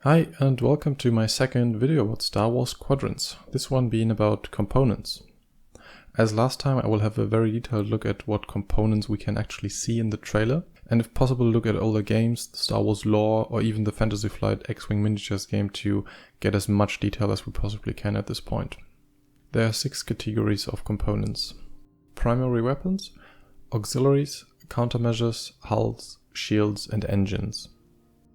Hi and welcome to my second video about Star Wars Squadrons, this one being about components. As last time, I will have a very detailed look at what components we can actually see in the trailer, and if possible look at older games, the Star Wars lore, or even the Fantasy Flight X-Wing miniatures game to get as much detail as we possibly can at this point. There are 6 categories of components: primary weapons, auxiliaries, countermeasures, hulls, shields and engines.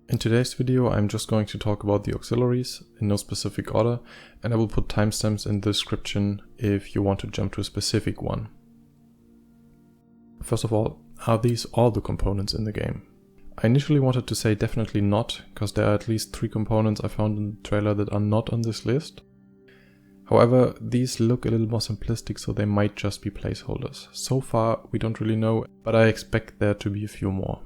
In today's video I'm just going to talk about the auxiliaries in no specific order, and I will put timestamps in the description if you want to jump to a specific one. First of all, are these all the components in the game? I initially wanted to say definitely not, because there are at least 3 components I found in the trailer that are not on this list. However, these look a little more simplistic, so they might just be placeholders. So far we don't really know, but I expect there to be a few more.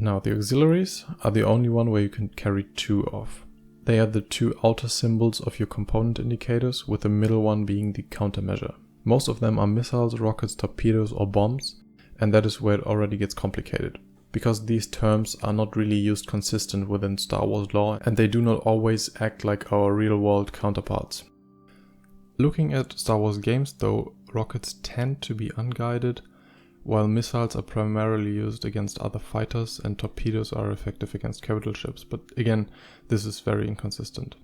Now, the auxiliaries are the only one where you can carry 2 of. They are the 2 outer symbols of your component indicators, with the middle one being the countermeasure. Most of them are missiles, rockets, torpedoes or bombs, and that is where it already gets complicated, because these terms are not really used consistent within Star Wars lore, and they do not always act like our real-world counterparts. Looking at Star Wars games though, rockets tend to be unguided, while missiles are primarily used against other fighters and torpedoes are effective against capital ships, but again, this is very inconsistent.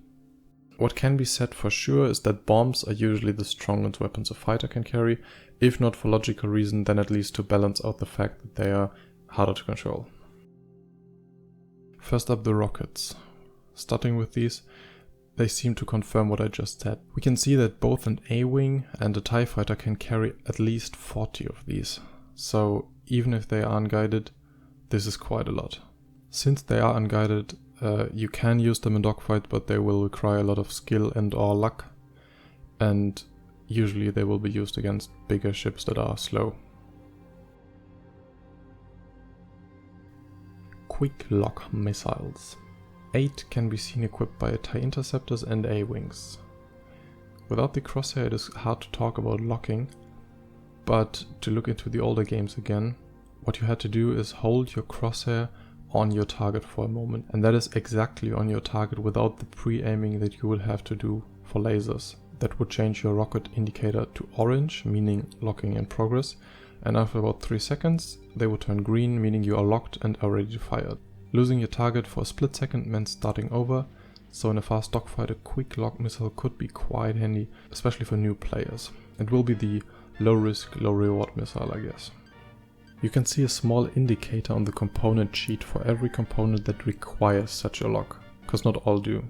What can be said for sure is that bombs are usually the strongest weapons a fighter can carry, if not for logical reason, then at least to balance out the fact that they are harder to control. First up, the rockets. Starting with these, they seem to confirm what I just said. We can see that both an A-Wing and a TIE fighter can carry at least 40 of these. So even if they are unguided, this is quite a lot. Since they are unguided, you can use them in dogfight, but they will require a lot of skill and or luck, and usually they will be used against bigger ships that are slow. Quick lock missiles. 8 can be seen equipped by TIE interceptors and A-Wings. Without the crosshair it is hard to talk about locking, but to look into the older games again, what you had to do is hold your crosshair on your target for a moment, and that is exactly on your target without the pre-aiming that you would have to do for lasers. That would change your rocket indicator to orange, meaning locking in progress, and after about 3 seconds they would turn green, meaning you are locked and are ready to fire. Losing your target for a split second meant starting over, so in a fast dogfight a quick lock missile could be quite handy, especially for new players. It will be the low risk, low reward missile, I guess. You can see a small indicator on the component sheet for every component that requires such a lock, because not all do.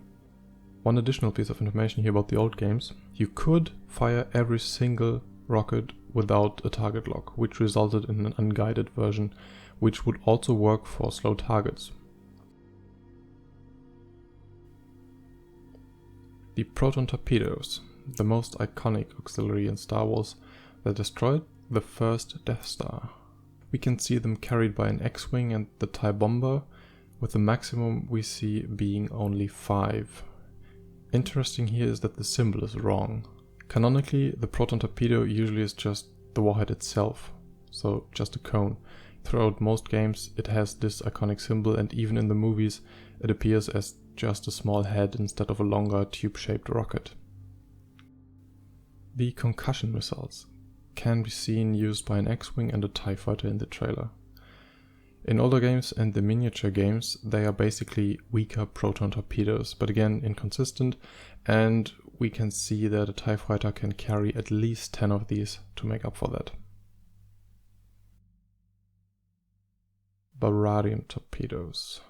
One additional piece of information here about the old games: you could fire every single rocket without a target lock, which resulted in an unguided version, which would also work for slow targets. The Proton Torpedoes, the most iconic auxiliary in Star Wars, that destroyed the first Death Star. We can see them carried by an X-Wing and the TIE Bomber, with the maximum we see being only 5. Interesting here is that the symbol is wrong. Canonically, the Proton Torpedo usually is just the warhead itself, so just a cone. Throughout most games it has this iconic symbol, and even in the movies it appears as just a small head instead of a longer tube-shaped rocket. The Concussion Missiles can be seen used by an X-Wing and a TIE fighter in the trailer. In older games and the miniature games they are basically weaker Proton Torpedoes, but again inconsistent, and we can see that a TIE fighter can carry at least 10 of these to make up for that. Baradium Torpedoes.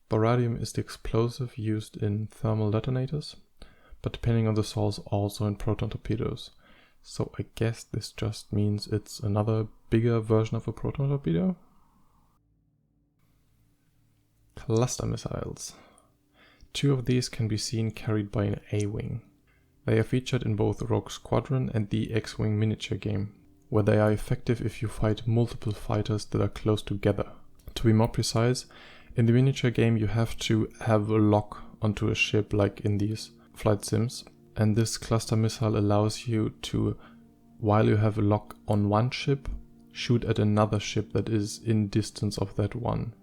Baradium is the explosive used in thermal detonators, but depending on the source also in Proton Torpedoes. So I guess this just means it's another bigger version of a Proton Torpedo? Cluster missiles. 2 of these can be seen carried by an A-Wing. They are featured in both Rogue Squadron and the X-Wing miniature game, where they are effective if you fight multiple fighters that are close together. To be more precise, in the miniature game you have to have a lock onto a ship like in these flight sims, and this cluster missile allows you to, while you have a lock on one ship, shoot at another ship that is in distance of that one.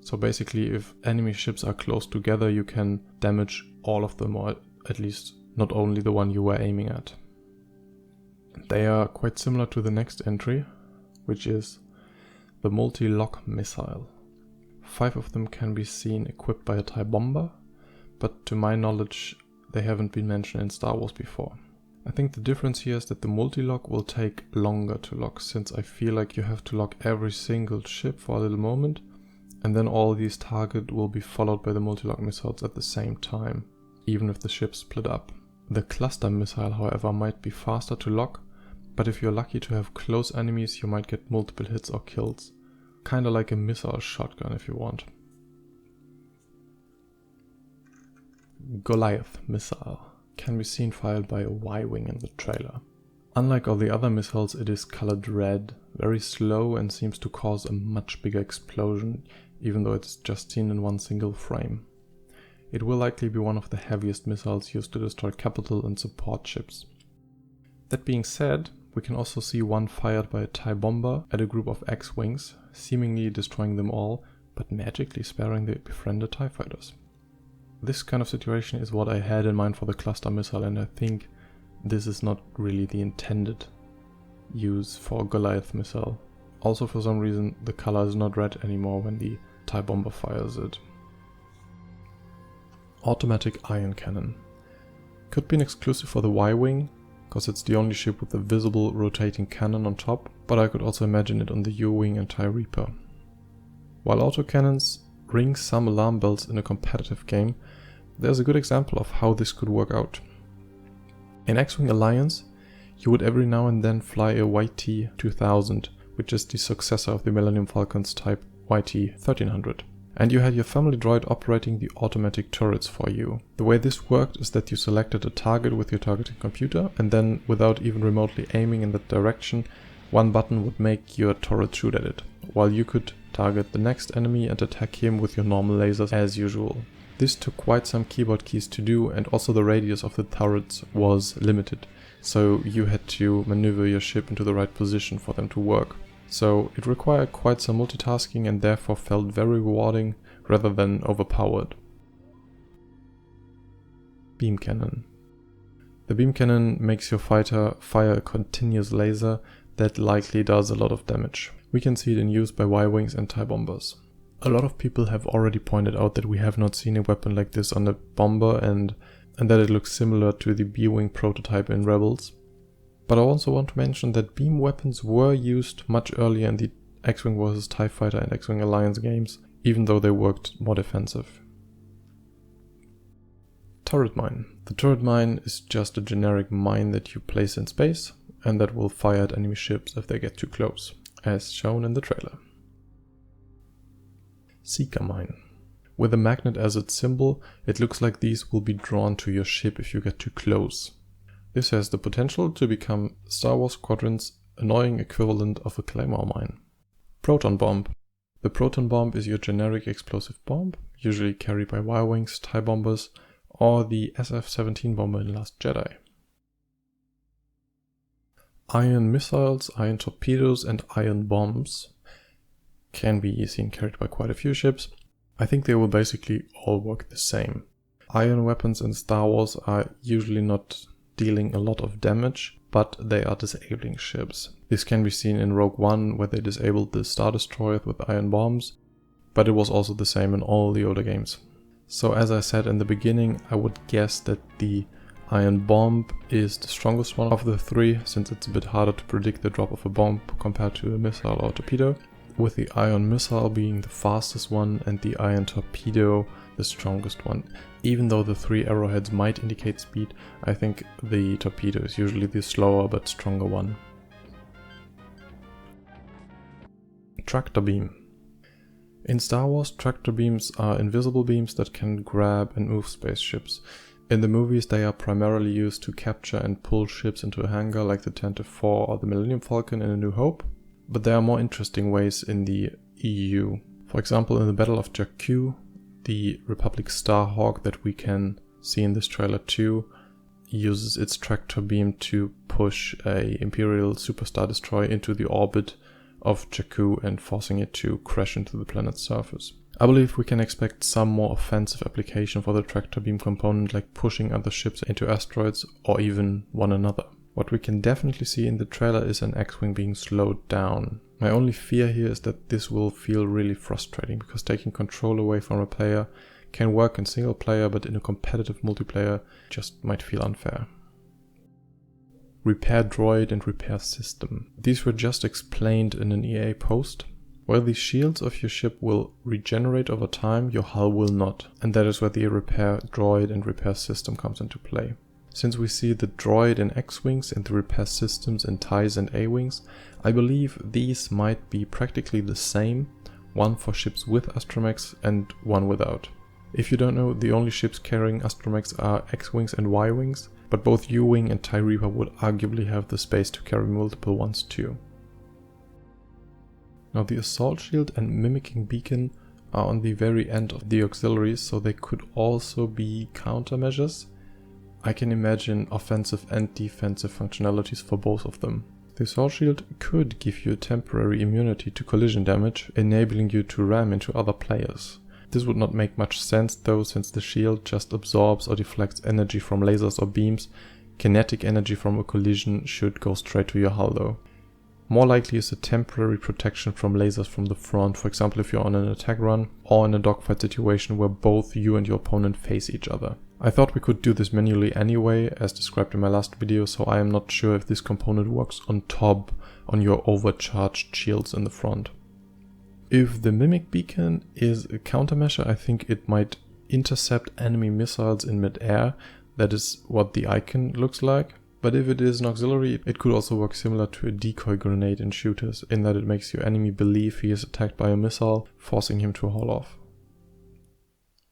So basically, if enemy ships are close together, you can damage all of them, or at least not only the one you were aiming at. They are quite similar to the next entry, which is the multi-lock missile. 5 of them can be seen equipped by a TIE bomber, but to my knowledge they haven't been mentioned in Star Wars before. I think the difference here is that the multi-lock will take longer to lock, since I feel like you have to lock every single ship for a little moment, and then all these targets will be followed by the multi-lock missiles at the same time, even if the ships split up. The cluster missile, however, might be faster to lock, but if you're lucky to have close enemies, you might get multiple hits or kills. Kinda like a missile shotgun if you want. Goliath Missile can be seen fired by a Y-wing in the trailer. Unlike all the other missiles, it is colored red, very slow, and seems to cause a much bigger explosion, even though it's just seen in one single frame. It will likely be one of the heaviest missiles used to destroy capital and support ships. That being said, we can also see one fired by a TIE bomber at a group of X-wings, seemingly destroying them all, but magically sparing the befriended TIE fighters. This kind of situation is what I had in mind for the cluster missile, and I think this is not really the intended use for Goliath missile. Also, for some reason, the color is not red anymore when the TIE bomber fires it. Automatic ion cannon. Could be an exclusive for the Y-wing, because it's the only ship with a visible rotating cannon on top, but I could also imagine it on the U-wing and TIE Reaper. While autocannons ring some alarm bells in a competitive game, there's a good example of how this could work out. In X-Wing Alliance, you would every now and then fly a YT-2000, which is the successor of the Millennium Falcon's type YT-1300. And you had your family droid operating the automatic turrets for you. The way this worked is that you selected a target with your targeting computer, and then without even remotely aiming in that direction, one button would make your turret shoot at it, while you could target the next enemy and attack him with your normal lasers as usual. This took quite some keyboard keys to do, and also the radius of the turrets was limited, so you had to maneuver your ship into the right position for them to work. So it required quite some multitasking and therefore felt very rewarding rather than overpowered. Beam cannon. The beam cannon makes your fighter fire a continuous laser that likely does a lot of damage. We can see it in use by Y-wings and TIE bombers. A lot of people have already pointed out that we have not seen a weapon like this on a bomber and that it looks similar to the B-wing prototype in Rebels. But I also want to mention that beam weapons were used much earlier in the X-Wing vs TIE Fighter and X-Wing Alliance games, even though they worked more defensive. Turret mine. The turret mine is just a generic mine that you place in space and that will fire at enemy ships if they get too close, as shown in the trailer. Seeker mine. With a magnet as its symbol, it looks like these will be drawn to your ship if you get too close. This has the potential to become Star Wars Squadrons' annoying equivalent of a Claymore mine. Proton Bomb. The Proton Bomb is your generic explosive bomb, usually carried by Y-wings, TIE bombers, or the SF-17 bomber in Last Jedi. Ion missiles, ion torpedoes, and ion bombs can be seen carried by quite a few ships. I think they will basically all work the same. Ion weapons in Star Wars are usually not dealing a lot of damage, but they are disabling ships. This can be seen in Rogue One, where they disabled the Star Destroyer with ion bombs, but it was also the same in all the older games. So as I said in the beginning, I would guess that the ion bomb is the strongest one of the three, since it's a bit harder to predict the drop of a bomb compared to a missile or torpedo, with the ion missile being the fastest one and the ion torpedo the strongest one. Even though the 3 arrowheads might indicate speed, I think the torpedo is usually the slower but stronger one. Tractor beam. In Star Wars, tractor beams are invisible beams that can grab and move spaceships. In the movies, they are primarily used to capture and pull ships into a hangar like the Tantive 4 or the Millennium Falcon in A New Hope, but there are more interesting ways in the EU. For example, in the Battle of Jakku, the Republic Starhawk that we can see in this trailer too uses its tractor beam to push a Imperial Superstar Destroyer into the orbit of Jakku and forcing it to crash into the planet's surface. I believe we can expect some more offensive application for the tractor beam component, like pushing other ships into asteroids or even one another. What we can definitely see in the trailer is an X-Wing being slowed down. My only fear here is that this will feel really frustrating, because taking control away from a player can work in single player, but in a competitive multiplayer just might feel unfair. Repair droid and repair system. These were just explained in an EA post. While the shields of your ship will regenerate over time, your hull will not, and that is where the repair droid and repair system comes into play. Since we see the droid in X-Wings and the repair systems in TIEs and A-Wings, I believe these might be practically the same, one for ships with astromechs and one without. If you don't know, the only ships carrying astromechs are X-Wings and Y-Wings, but both U-Wing and TIE Reaper would arguably have the space to carry multiple ones too. Now the assault shield and mimicking beacon are on the very end of the auxiliaries, so they could also be countermeasures. I can imagine offensive and defensive functionalities for both of them. The assault shield could give you a temporary immunity to collision damage, enabling you to ram into other players. This would not make much sense though, since the shield just absorbs or deflects energy from lasers or beams. Kinetic energy from a collision should go straight to your hull though. More likely is a temporary protection from lasers from the front, for example if you're on an attack run or in a dogfight situation where both you and your opponent face each other. I thought we could do this manually anyway, as described in my last video, so I am not sure if this component works on top on your overcharged shields in the front. If the mimic beacon is a countermeasure, I think it might intercept enemy missiles in mid-air. That is what the icon looks like. But if it is an auxiliary, it could also work similar to a decoy grenade in shooters, in that it makes your enemy believe he is attacked by a missile, forcing him to haul off.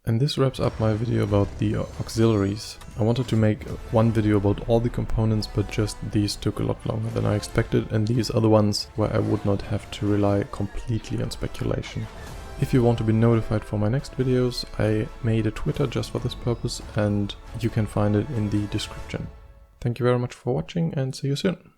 And this wraps up my video about the auxiliaries. I wanted to make one video about all the components, but just these took a lot longer than I expected, and these are the ones where I would not have to rely completely on speculation. If you want to be notified for my next videos, I made a Twitter just for this purpose, and you can find it in the description. Thank you very much for watching, and see you soon.